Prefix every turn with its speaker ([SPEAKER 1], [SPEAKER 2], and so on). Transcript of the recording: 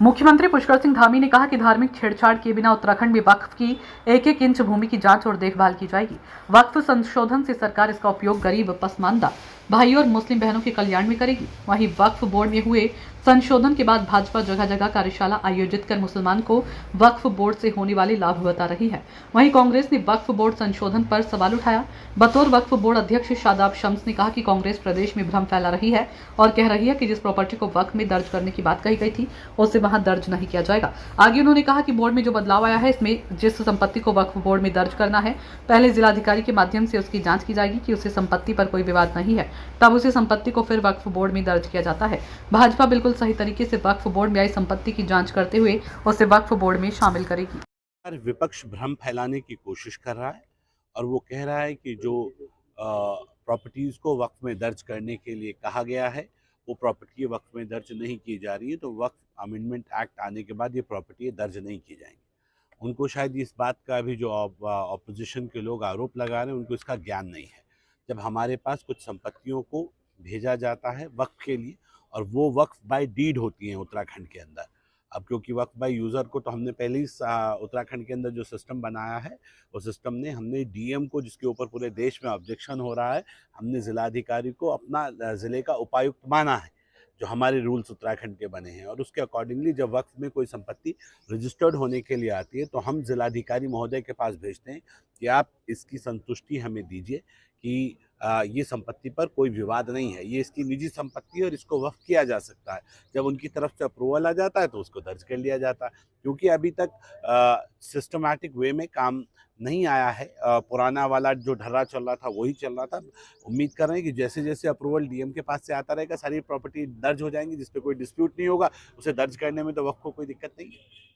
[SPEAKER 1] मुख्यमंत्री पुष्कर सिंह धामी ने कहा कि धार्मिक छेड़छाड़ किए बिना उत्तराखंड में वक्फ की एक एक इंच भूमि की जांच और देखभाल की जाएगी। वक्फ संशोधन से सरकार इसका उपयोग गरीब, पसमानदा भाइयों और मुस्लिम बहनों के कल्याण में करेगी। वहीं वक्फ बोर्ड में हुए संशोधन के बाद भाजपा जगह जगह कार्यशाला आयोजित कर मुसलमान को वक्फ बोर्ड से होने वाले लाभ बता रही है। वहीं कांग्रेस ने वक्फ बोर्ड संशोधन पर सवाल उठाया। बतौर वक्फ बोर्ड अध्यक्ष शादाब शम्स ने कहा कि कांग्रेस प्रदेश में भ्रम फैला रही है और कह रही है कि जिस प्रॉपर्टी को वक्फ में दर्ज करने की बात कही गई थी उसे वहां दर्ज नहीं किया जाएगा। आगे उन्होंने कहा कि बोर्ड में जो बदलाव आया है, इसमें जिस संपत्ति को वक्फ बोर्ड में दर्ज करना है, पहले जिलाधिकारी के माध्यम से उसकी जांच की जाएगी कि उसे संपत्ति पर कोई विवाद नहीं है, तब उसी संपत्ति को फिर वक्फ बोर्ड में दर्ज किया जाता है। भाजपा बिल्कुल सही तरीके से वक्फ बोर्ड में आई संपत्ति की जांच करते हुए उसे वक्फ बोर्ड में शामिल करेगी।
[SPEAKER 2] विपक्ष भ्रम फैलाने की कोशिश कर रहा है और वो कह रहा है कि जो प्रॉपर्टीज को वक्फ में दर्ज करने के लिए कहा गया है वो प्रॉपर्टी वक्फ में दर्ज नहीं की जा रही है, तो वक्फ अमेंडमेंट एक्ट आने के बाद ये प्रॉपर्टी दर्ज नहीं की जाएंगी। उनको शायद इस बात का भी जो ऑपोजिशन के लोग आरोप लगा रहे हैं उनको इसका ज्ञान नहीं है। जब हमारे पास कुछ संपत्तियों को भेजा जाता है वक्फ के लिए और वो वक्फ बाय डीड होती हैं उत्तराखंड के अंदर, अब क्योंकि वक्फ बाय यूज़र को तो हमने पहले ही उत्तराखंड के अंदर जो सिस्टम बनाया है वो सिस्टम ने हमने डीएम को, जिसके ऊपर पूरे देश में ऑब्जेक्शन हो रहा है, हमने ज़िलाधिकारी को अपना ज़िले का उपायुक्त माना है, जो हमारे रूल्स उत्तराखंड के बने हैं। और उसके अकॉर्डिंगली जब वक्फ में कोई संपत्ति रजिस्टर्ड होने के लिए आती है तो हम ज़िलाधिकारी महोदय के पास भेजते हैं कि आप इसकी संतुष्टि हमें दीजिए कि ये संपत्ति पर कोई विवाद नहीं है, ये इसकी निजी संपत्ति है और इसको वक्फ किया जा सकता है। जब उनकी तरफ से अप्रूवल आ जाता है तो उसको दर्ज कर लिया जाता है। क्योंकि अभी तक सिस्टमैटिक वे में काम नहीं आया है, पुराना वाला जो ढर्रा चल रहा था वही चल रहा था। उम्मीद कर रहे हैं कि जैसे जैसे अप्रूवल डीएम के पास से आता रहेगा सारी प्रॉपर्टी दर्ज हो जाएंगी, जिस पे कोई डिस्प्यूट नहीं होगा, उसे दर्ज करने में तो वक्फ को कोई दिक्कत नहीं है।